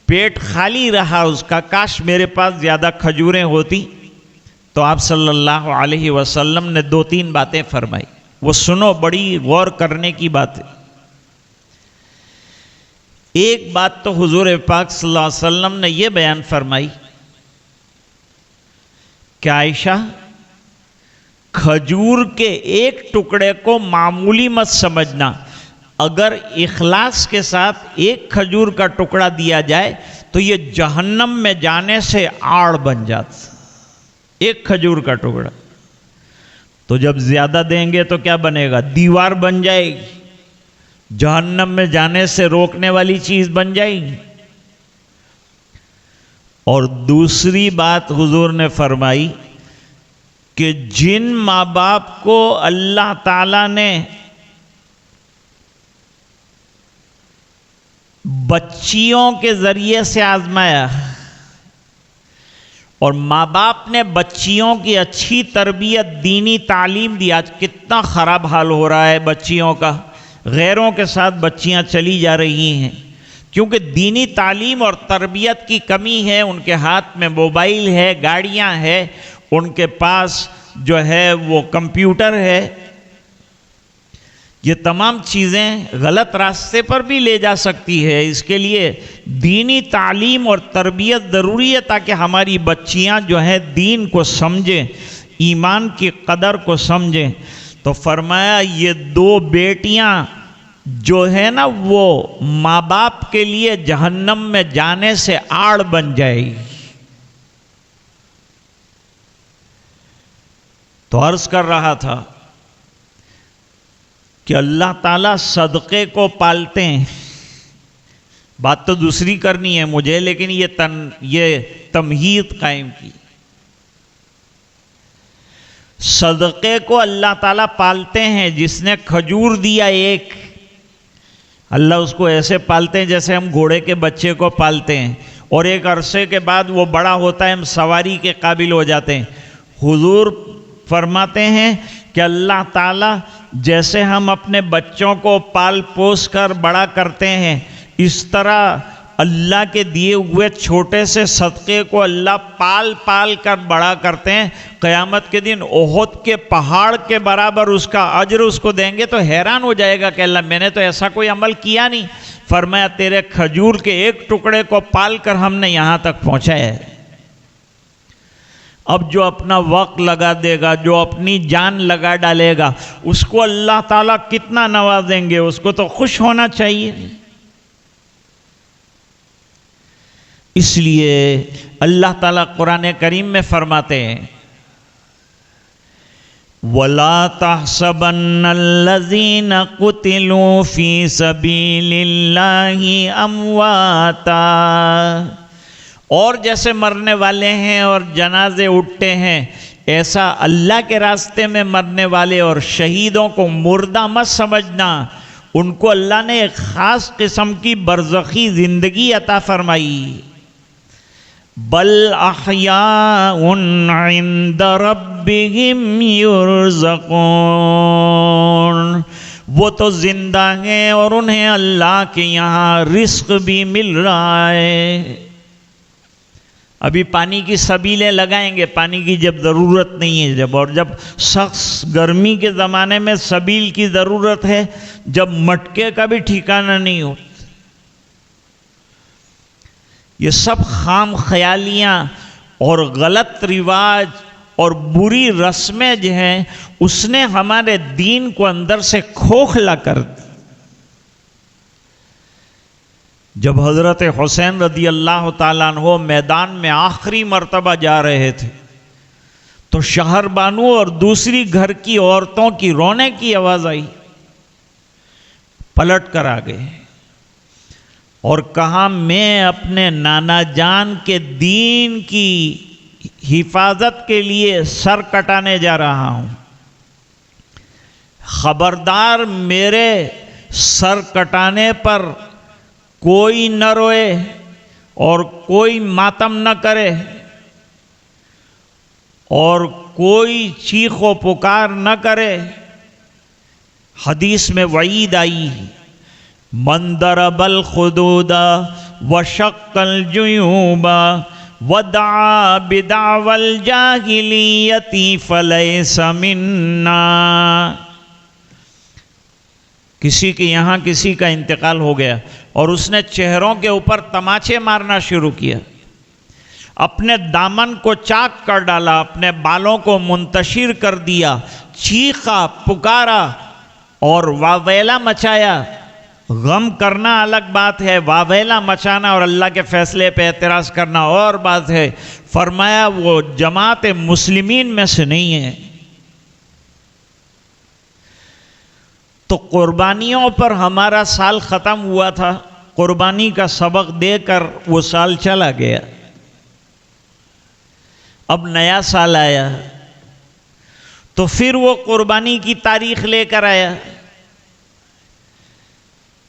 पेट खाली रहा उसका। काश मेरे पास ज़्यादा खजूरें होती। तो आप सल्लल्लाहु अलैहि वसल्लम ने 2-3 बातें फरमाई, वो सुनो, बड़ी गौर करने की बात है। एक बात तो हुजूर पाक सल्लल्लाहु अलैहि वसल्लम ने यह बयान फरमाई कि आयशा, खजूर के एक टुकड़े को मामूली मत समझना। अगर इखलास के साथ एक खजूर का टुकड़ा दिया जाए तो ये जहन्नम में जाने से आड़ बन जाता। एक खजूर का टुकड़ा तो जब ज्यादा देंगे तो क्या बनेगा? दीवार बन जाएगी, जहन्नम में जाने से रोकने वाली चीज बन जाएगी। और दूसरी बात हुजूर ने फरमाई कि जिन माँ बाप को अल्लाह ताला ने बच्चियों के जरिए से आजमाया और माँ बाप ने बच्चियों की अच्छी तरबियत, दीनी तालीम दी। आज कितना ख़राब हाल हो रहा है बच्चियों का, गैरों के साथ बच्चियां चली जा रही हैं क्योंकि दीनी तालीम और तरबियत की कमी है। उनके हाथ में मोबाइल है, गाड़ियां हैं, उनके पास जो है वो कंप्यूटर है। ये तमाम चीज़ें गलत रास्ते पर भी ले जा सकती है। इसके लिए दीनी तालीम और तरबियत ज़रूरी है ताकि हमारी बच्चियां जो है दीन को समझें, ईमान की कदर को समझें। तो फरमाया ये 2 बेटियां जो है ना वो माँ बाप के लिए जहन्नम में जाने से आड़ बन जाएगी। तो अर्ज कर रहा था कि अल्लाह ताला सदक़े को पालते हैं। बात तो दूसरी करनी है मुझे, लेकिन ये तमहीद कायम की। सदक़े को अल्लाह ताला पालते हैं। जिसने खजूर दिया एक, अल्लाह उसको ऐसे पालते हैं जैसे हम घोड़े के बच्चे को पालते हैं, और एक अरसे के बाद वो बड़ा होता है, हम सवारी के काबिल हो जाते हैं। हुजूर फरमाते हैं कि अल्लाह ताला जैसे हम अपने बच्चों को पाल पोस कर बड़ा करते हैं, इस तरह अल्लाह के दिए हुए छोटे से सदक़े को अल्लाह पाल पाल कर बड़ा करते हैं। क़यामत के दिन ओहद के पहाड़ के बराबर उसका अज्र उसको देंगे तो हैरान हो जाएगा कि अल्लाह मैंने तो ऐसा कोई अमल किया नहीं। फरमाया तेरे खजूर के एक टुकड़े को पाल कर हमने यहाँ तक पहुँचाया है। अब जो अपना वक्त लगा देगा, जो अपनी जान लगा डालेगा, उसको अल्लाह ताला कितना नवाजेंगे, उसको तो खुश होना चाहिए। इसलिए अल्लाह ताला कुरान करीम में फरमाते हैं, वला तहसबन्नल्लज़ीना कुतिलू फी सबीलिल्लाहि अमवाता। और जैसे मरने वाले हैं और जनाजे उठते हैं, ऐसा अल्लाह के रास्ते में मरने वाले और शहीदों को मुर्दा मत समझना। उनको अल्लाह ने एक ख़ास किस्म की बरज़खी ज़िंदगी अता फरमाई। बल अहयाउन इंद रब्बिहिम रब्बिहिम युरज़क़ून, वो तो जिंदा हैं और उन्हें अल्लाह के यहाँ रिस्क भी मिल रहा है। अभी पानी की सबीलें लगाएंगे, पानी की जब ज़रूरत नहीं है, जब सख्त गर्मी के ज़माने में सबील की ज़रूरत है, जब मटके का भी ठिकाना नहीं होता। ये सब खाम ख्यालियाँ और गलत रिवाज और बुरी रस्में जो हैं, उसने हमारे दीन को अंदर से खोखला कर दिया। जब हज़रत हुसैन रदी अल्लाह ताला अन्हो मैदान में आखिरी मर्तबा जा रहे थे, तो शहर बानू और दूसरी घर की औरतों की रोने की आवाज़ आई। पलट कर आ गए और कहा, मैं अपने नाना जान के दीन की हिफाजत के लिए सर कटाने जा रहा हूं। खबरदार, मेरे सर कटाने पर कोई न रोए और कोई मातम न करे और कोई चीखो पुकार न करे। हदीस में वईद आई, मन दरबल खुदूदा व शक्कल जुयूबा वदा बिदावल जाहिलियती फलैसा मिन्ना। किसी के यहाँ किसी का इंतकाल हो गया और उसने चेहरों के ऊपर तमाचे मारना शुरू किया, अपने दामन को चाक कर डाला, अपने बालों को मुंतशिर कर दिया, चीखा पुकारा और वावेला मचाया। गम करना अलग बात है, वावेला मचाना और अल्लाह के फैसले पे एतराज़ करना और बात है। फरमाया वो जमात मुस्लिमीन में से नहीं है। तो कुर्बानियों पर हमारा साल ख़त्म हुआ था, कुर्बानी का सबक देकर वो साल चला गया। अब नया साल आया तो फिर वो कुर्बानी की तारीख लेकर आया।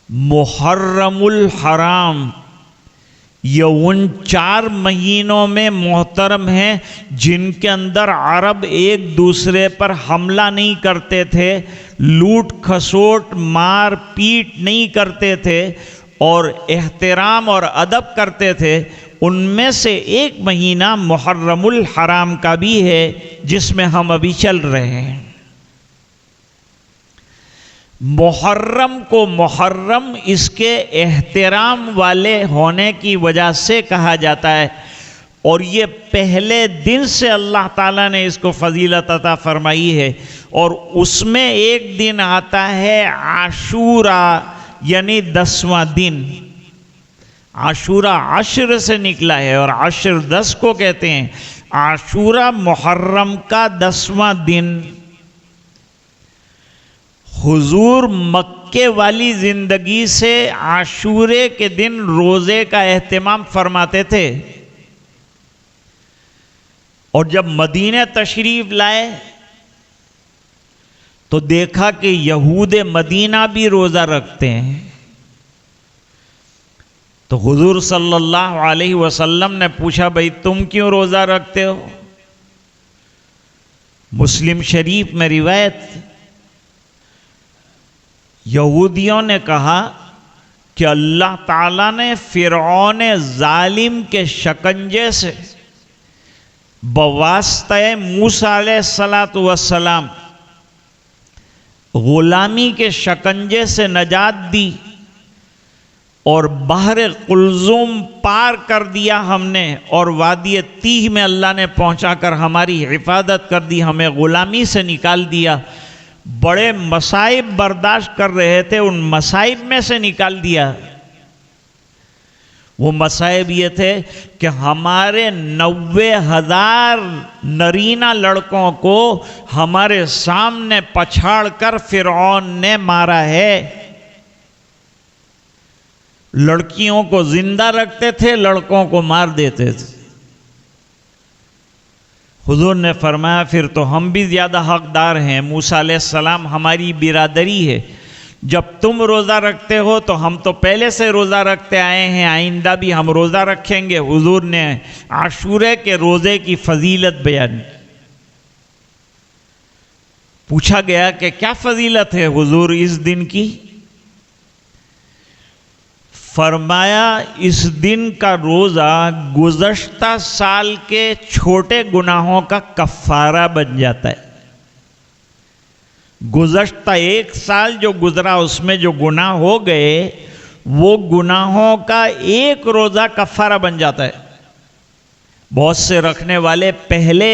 मुहर्रमुल हराम, ये उन 4 महीनों में मोहतरम हैं जिनके अंदर अरब एक दूसरे पर हमला नहीं करते थे, लूट खसोट मार पीट नहीं करते थे और एहतराम और अदब करते थे। उनमें से एक महीना मुहर्रमुल हराम का भी है जिसमें हम अभी चल रहे हैं। मुहर्रम को मुहर्रम इसके एहतराम वाले होने की वजह से कहा जाता है और ये पहले दिन से अल्लाह ताला ने इसको फजीलत अता फरमाई है। और उसमें एक दिन आता है आशूरा, यानी 10वां दिन। आशूरा अश्र से निकला है और अश्र 10 को कहते हैं। आशूरा मुहर्रम का 10वां दिन। हुजूर मक्के वाली ज़िंदगी से आशूरे के दिन रोज़े का एहतिमाम फरमाते थे और जब मदीने तशरीफ़ लाए तो देखा कि यहूद मदीना भी रोज़ा रखते हैं। तो हुजूर सल्लल्लाहु अलैहि वसल्लम ने पूछा, भाई तुम क्यों रोज़ा रखते हो? मुस्लिम शरीफ में रिवायत, यहूदियों ने कहा कि अल्लाह ताला ने फ़िरऔन ज़ालिम के शकंजे से बवास्ते मूसा अलैहिस्सलातु वस्सलाम ग़ुलामी के शकंजे से नजात दी और बहर कुलज़ुम पार कर दिया हमने और वादी तीह में अल्लाह ने पहुंचाकर हमारी हिफाजत कर दी, हमें ग़ुलामी से निकाल दिया। बड़े मसाइब बर्दाश्त कर रहे थे, उन मसाइब में से निकाल दिया। वो मसाइब ये थे कि हमारे 90,000 नरीना लड़कों को हमारे सामने पछाड़ कर फ़िरऔन ने मारा है। लड़कियों को जिंदा रखते थे, लड़कों को मार देते थे। हुजूर ने फरमाया फिर तो हम भी ज़्यादा हकदार हैं, मूसा अलैहिस्सलाम हमारी बिरादरी है, जब तुम रोज़ा रखते हो तो हम तो पहले से रोज़ा रखते आए हैं, आइंदा भी हम रोज़ा रखेंगे। हुजूर ने आशूरे के रोज़े की फजीलत बयान की। पूछा गया कि क्या फजीलत है हुजूर इस दिन की? फरमाया इस दिन का रोज़ा गुज़श्ता साल के छोटे गुनाहों का कफ़ारा बन जाता है। गुज़श्ता एक साल जो गुज़रा उसमें जो गुनाह हो गए वो गुनाहों का एक रोज़ा कफ़ारा बन जाता है। बहुत से रखने वाले पहले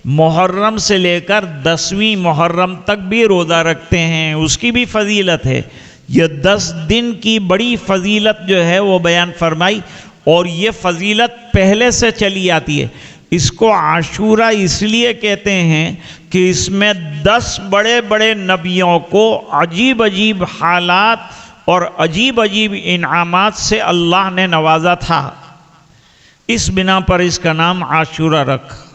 मुहर्रम से लेकर 10वीं मुहर्रम तक भी रोज़ा रखते हैं, उसकी भी फजीलत है। ये 10 दिन की बड़ी फजीलत जो है वो बयान फरमाई, और ये फजीलत पहले से चली आती है। इसको आशूरा इसलिए कहते हैं कि इसमें 10 बड़े बड़े नबियों को अजीब अजीब हालात और अजीब अजीब इनामात से अल्लाह ने नवाजा था। इस बिना पर इसका नाम आशूरा रखा।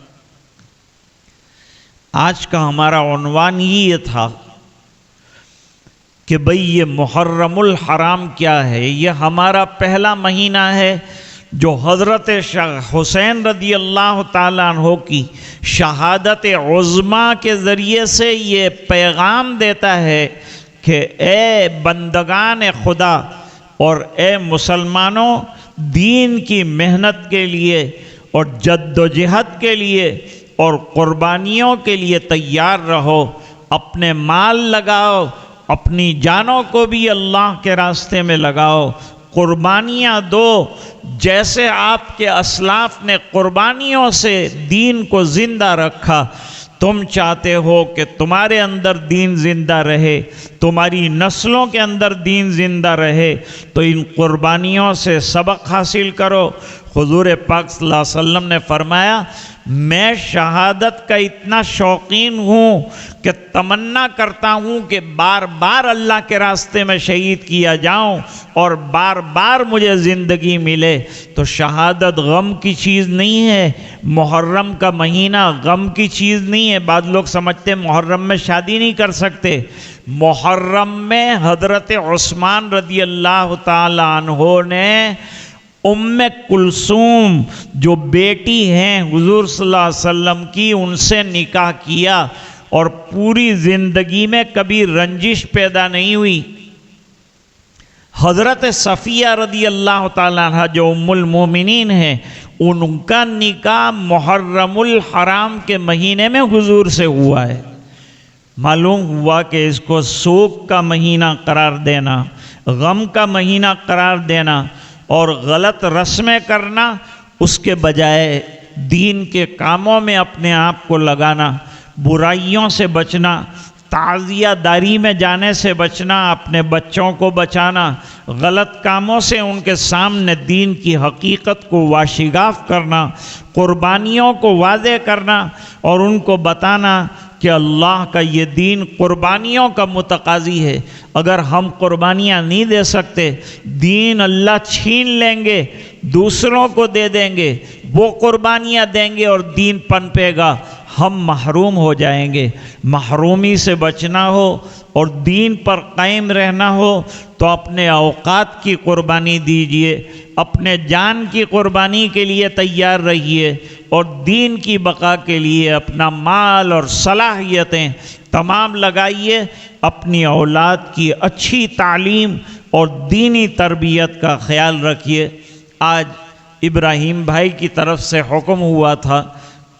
आज का हमारा उन्वान ये था कि भाई ये मुहर्रमुल हराम क्या है। ये हमारा पहला महीना है जो हज़रत हुसैन रदी अल्लाह ताला अन्हो की शहादत उज़्मा के ज़रिए से ये पैगाम देता है कि ए बंदगान खुदा और ए मुसलमानों, दीन की मेहनत के लिए और जद्दोजहद के लिए और क़ुरबानियों के लिए तैयार रहो। अपने माल लगाओ, अपनी जानों को भी अल्लाह के रास्ते में लगाओ, क़ुरबानियाँ दो। जैसे आपके असलाफ ने क़ुरबानियों से दीन को ज़िंदा रखा, तुम चाहते हो कि तुम्हारे अंदर दीन ज़िंदा रहे, तुम्हारी नस्लों के अंदर दीन ज़िंदा रहे, तो इन क़ुरबानियों से सबक हासिल करो। हुज़ूर पाक सल्लल्लाहु अलैहि वसल्लम ने फरमाया, मैं शहादत का इतना शौकीन हूँ कि तमन्ना करता हूँ कि बार बार अल्लाह के रास्ते में शहीद किया जाऊँ और बार बार मुझे ज़िंदगी मिले। तो शहादत गम की चीज़ नहीं है, मुहर्रम का महीना गम की चीज़ नहीं है। बाद लोग समझते मुहर्रम में शादी नहीं कर सकते। मुहर्रम में हज़रत उस्मान रदी अल्लाह ताला अन्हो ने उम्मे कुलसूम जो बेटी हैं हुजूर सल्लल्लाहु अलैहि वसल्लम की, उनसे निकाह किया और पूरी ज़िंदगी में कभी रंजिश पैदा नहीं हुई। हज़रत सफ़िया रदी अल्लाह ताला अन्हा जो उम्मुल मोमिनीन हैं, उनका निकाह मुहर्रमुल हराम के महीने में हुजूर से हुआ है। मालूम हुआ कि इसको शोक का महीना करार देना, गम का महीना करार देना और गलत रस्में करना, उसके बजाय दीन के कामों में अपने आप को लगाना, बुराइयों से बचना, ताज़ियादारी में जाने से बचना, अपने बच्चों को बचाना, गलत कामों से उनके सामने दीन की हकीकत को वाशिगाफ करना, क़ुरबानियों को वाज़े करना और उनको बताना कि अल्लाह का ये दीन क़ुरबानियों का मुतकाज़ी है। अगर हम क़ुरबानियाँ नहीं दे सकते, दीन अल्लाह छीन लेंगे, दूसरों को दे देंगे, वो क़ुरबानियाँ देंगे और दीन पनपेगा, हम महरूम हो जाएंगे। महरूमी से बचना हो और दीन पर कायम रहना हो तो अपने औकात की क़ुरबानी दीजिए, अपने जान की क़ुरबानी के लिए तैयार रहिए और दीन की बका के लिए अपना माल और सलाहियतें तमाम लगाइए। अपनी औलाद की अच्छी तालीम और दीनी तरबियत का ख्याल रखिए। आज इब्राहीम भाई की तरफ से हुक्म हुआ था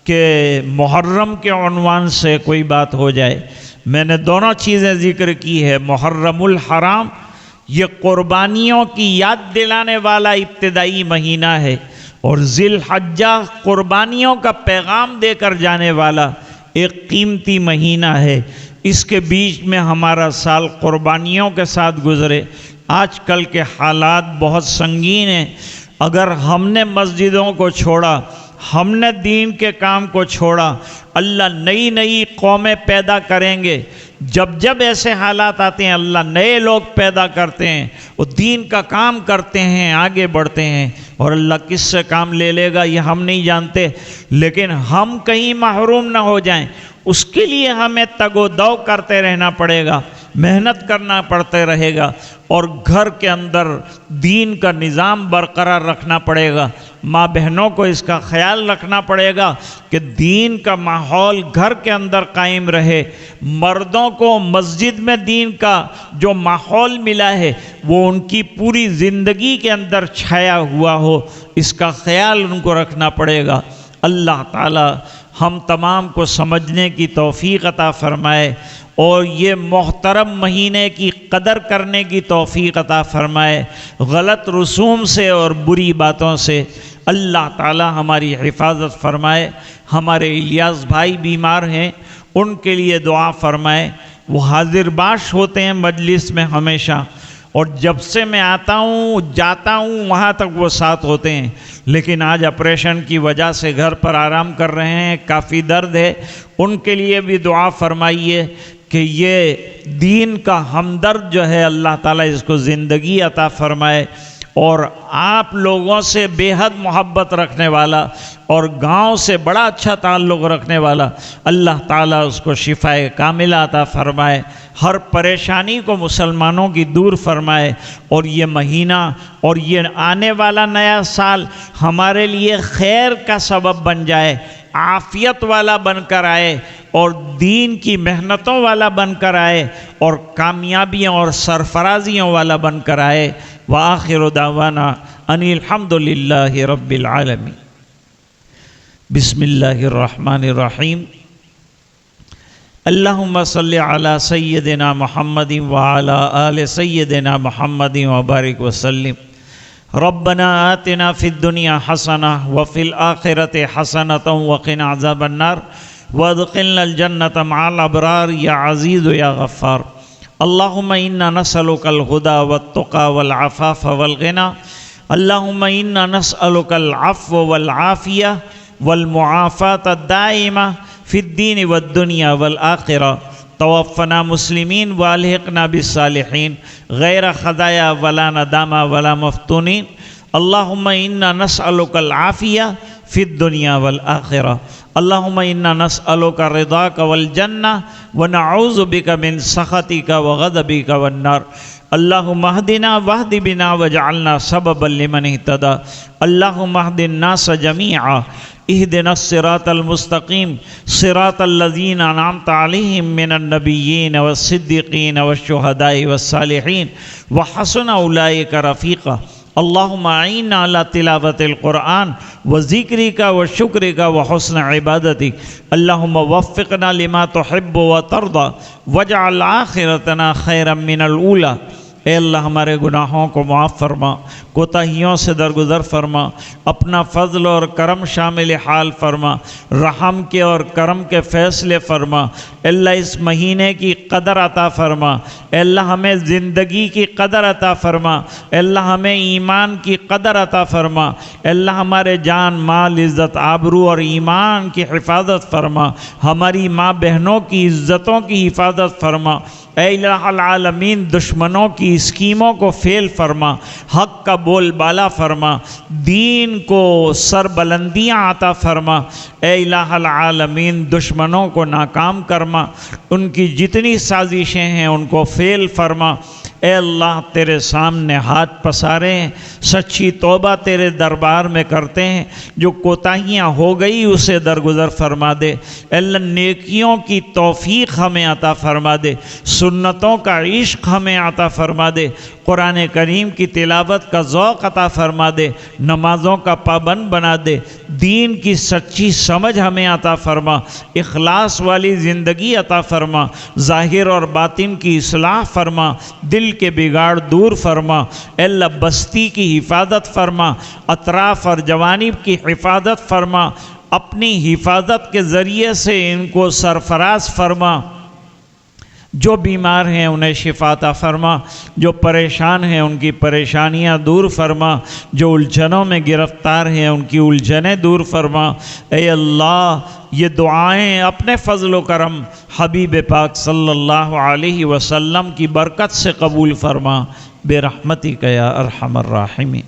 कि मुहर्रम के उन्वान से कोई बात हो जाए। मैंने दोनों चीज़ें ज़िक्र की है। मुहर्रमुल हराम ये क़ुरबानियों की याद दिलाने वाला इब्तिदाई महीना है और ज़िलहज्जा क़ुरबानियों का पैगाम देकर जाने वाला एक कीमती महीना है। इसके बीच में हमारा साल क़ुरबानियों के साथ गुज़रे। आजकल के हालात बहुत संगीन हैं। अगर हमने मस्जिदों को छोड़ा, हमने दीन के काम को छोड़ा, अल्लाह नई नई कौमें पैदा करेंगे। जब जब ऐसे हालात आते हैं अल्लाह नए लोग पैदा करते हैं, वो दीन का काम करते हैं, आगे बढ़ते हैं। और अल्लाह किससे काम ले लेगा ये हम नहीं जानते, लेकिन हम कहीं महरूम ना हो जाएं, उसके लिए हमें तगोदौ करते रहना पड़ेगा, मेहनत करना पड़ते रहेगा और घर के अंदर दीन का निज़ाम बरकरार रखना पड़ेगा। माँ बहनों को इसका ख्याल रखना पड़ेगा कि दीन का माहौल घर के अंदर कायम रहे, मर्दों को मस्जिद में दीन का जो माहौल मिला है वो उनकी पूरी ज़िंदगी के अंदर छाया हुआ हो, इसका ख्याल उनको रखना पड़ेगा। अल्लाह ताला हम तमाम को समझने की तौफ़ीक़ अता फ़रमाए और ये मोहतरम महीने की कदर करने की तौफ़ीक़ अता फ़रमाए। गलत रसूम से और बुरी बातों से अल्लाह ताला हमारी हिफाजत फ़रमाए। हमारे इलियास भाई बीमार हैं, उनके लिए दुआ फ़रमाए। वो हाजिर बाश होते हैं मजलिस में हमेशा, और जब से मैं आता हूँ जाता हूँ वहाँ तक वो साथ होते हैं, लेकिन आज ऑपरेशन की वजह से घर पर आराम कर रहे हैं, काफ़ी दर्द है। उनके लिए भी दुआ फरमाइए कि ये दीन का हमदर्द जो है अल्लाह ताला इसको ज़िंदगी अता फरमाए, और आप लोगों से बेहद मोहब्बत रखने वाला और गांव से बड़ा अच्छा ताल्लुक़ रखने वाला अल्लाह ताला उसको शिफ़ाए कामिला अता फ़रमाए, हर परेशानी को मुसलमानों की दूर फरमाए, और ये महीना और ये आने वाला नया साल हमारे लिए खैर का सबब बन जाए, आफ़ियत वाला बनकर आए और दीन की मेहनतों वाला बनकर आए और कामयाबियों और सरफराजियों वाला बनकर आए। व आखिरु दावाना अनिल हम्दुलिल्लाहि रब्बिल आलमीन। बिस्मिल्लाहिर रहमानिर रहीम। अल्लाहुम्मा सल्लि अला सय्यदिना मुहम्मदिन व अला आलि सय्यदिना मुहम्मदिन व बारिक व सल्लिम। रब्बना आतिना फिद दुनिया हसना व फिल आखिरति हसनतन व क़िना अज़ाबन्नार वअदखिलनल जन्नत मअल अबरार या अज़ीज़ या गफ़्फ़ार। अल्लाहुम्मा इन्ना नसअलुकल हुदा वत्तुक़ा वल अफ़ाफ़ वल ग़िना। अल्लाहुम्मा इन्ना नसअलुकल अफ़्व वल आफ़िया वल मुआफ़ात दाइमा फ़िद्दीन वद्दुनिया वल आखिरा। तवफ़्फ़ना मुस्लिमीन व अलहिक़ना बिस्सालिहीन गैर ख़ज़ाया वला नदामा वला मफ़्तूनीन। अल्लाहुम्मा इन्ना नसअलुकल आफ़िया फ़िद दुनिया वल आखिरा। अल्लाहुम्मा इन्ना नसअलुका रिज़ाका वल जन्ना व नऊज़ु बिका मिन सख़तिका व ग़ज़बिका वन नार। अल्लाहुम्मा हदिना वहदि बिना वजअलना सबबन लिमन इहतदा। अल्लाहुम्मा हदिन नास जमीआ इहदिनस सिरातल मुस्तक़ीम सिरातल लज़ीना अनअमता अलैहिम मिनन नबिय्यीन वस्सिद्दीक़ीन वश्शुहदाई वस्सालिहीन व हसुन उलाइका रफ़ीक़ा। अल्लाहुम्मा अइन्ना अला तिलावतिल क़ुरआन व ज़िक्रिका व शुक्रिका व हुस्न इबादतिक। अल्लाहुम्मा वफ़्फ़िक़ना लिमा तुहिब्बु व तर्दा वजअल आखिरतना खैरम मिनल ऊला। ए अल्लाह हमारे गुनाहों को माफ़ फरमा, कोताहियों से दरगुज़र फरमा, अपना फ़ज़ल और करम शामिल हाल फरमा, रहम के और करम के फ़ैसले फरमा। अल्लाह इस महीने की कदर अता फरमा। अल्लाह हमें ज़िंदगी की कदर अता फरमा। अल्लाह हमें ईमान की कदर अता फरमा। अल्लाह हमारे जान माल इज़्ज़त आबरू और ईमान की हिफाजत फरमा। हमारी माँ बहनों की इज़्ज़तों की हिफाजत फरमा। ऐ इलाहुल आलमीन दुश्मनों की स्कीमों को फेल फरमा, हक़ का बोलबाला फरमा, दीन को सरबलंदियाँ अता फरमा। ऐ इलाहुल आलमीन दुश्मनों को नाकाम करमा, उनकी जितनी साजिशें हैं उनको फेल फरमा। ए अल्लाह तेरे सामने हाथ पसारे हैं, सच्ची तौबा तेरे दरबार में करते हैं, जो कोताहियाँ हो गई उसे दरगुज़र फरमा दे। अल्लाह नेकियों की तौफ़ीक़ हमें अता फरमा दे, सुन्नतों का इश्क़ हमें अता फरमा दे, कुरान करीम की तिलावत का ज़ौक़ अता फरमा दे, नमाज़ों का पाबंद बना दे, दीन की सच्ची समझ हमें अता फरमा, इखलास वाली ज़िंदगी अता फरमा, ज़ाहिर और बातिन की इस्लाह फरमा, दिल के बिगाड़ दूर फरमा। अल्लाह बस्ती की हिफाजत फरमा, अतराफ़ और जवानिब की हिफाजत फरमा, अपनी हिफाजत के ज़रिए से इनको सरफराज फरमा। जो बीमार हैं उन्हें शिफा अता फरमा, जो परेशान हैं उनकी परेशानियां दूर फरमा, जो उलझनों में गिरफ़्तार हैं उनकी उलझनें दूर फरमा। ऐ अल्लाह ये दुआएं अपने फ़ज़ल व करम हबीब पाक सल्लल्लाहु अलैहि वसल्लम की बरकत से कबूल फरमा, बेरहमतिक या अरहमर राहिमीन।